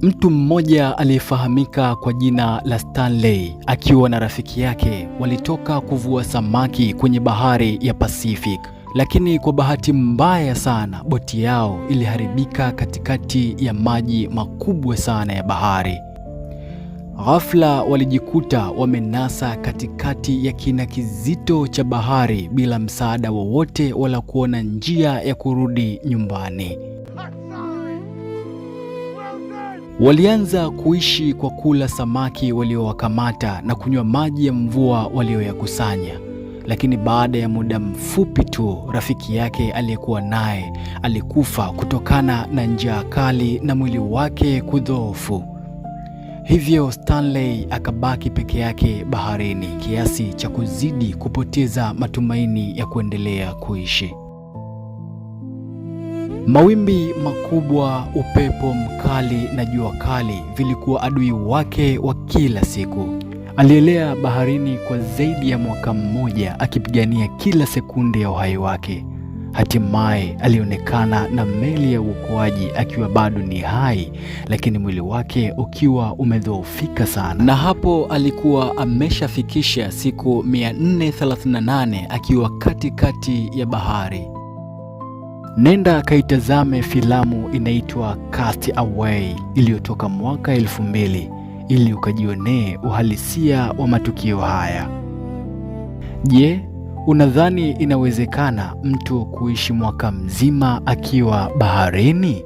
Mtu mmoja aliyefahamika kwa jina la Stanley akiwa na rafiki yake walitoka kuvua samaki kwenye bahari ya Pacific, lakini kwa bahati mbaya sana boti yao iliharibika katikati ya maji makubwa sana ya bahari. Ghafla walijikuta wamenasa katikati ya kina kizito cha bahari bila msaada wowote wala kuona njia ya kurudi nyumbani. Walianza kuishi kwa kula samaki waliowakamata na kunywa maji ya mvua walioyakusanya. Lakini baada ya muda mfupi tu, rafiki yake aliyekuwa naye alikufa kutokana na njaa kali na mwili wake kudhoofu. Hivyo Stanley akabaki peke yake baharini kiasi cha kuzidi kupoteza matumaini ya kuendelea kuishi. Mawimbi makubwa, upepo mkali na jua kali vilikuwa adui wake wa kila siku. Alielea baharini kwa zaidi ya mwaka mmoja akipigania kila sekunde ya uhai wake. Hatimaye alionekana na meli ya uokoaji akiwa bado ni hai, lakini mwili wake ukiwa umedhoofika sana. Na hapo alikuwa ameshafikisha siku 438 akiwa katikati ya bahari. Nenda kaitazame filamu inaitwa Cast Away iliyotoka mwaka 2000 ili ukajionee uhalisia wa matukio haya. Je, unadhani inawezekana mtu kuishi mwaka mzima akiwa baharini?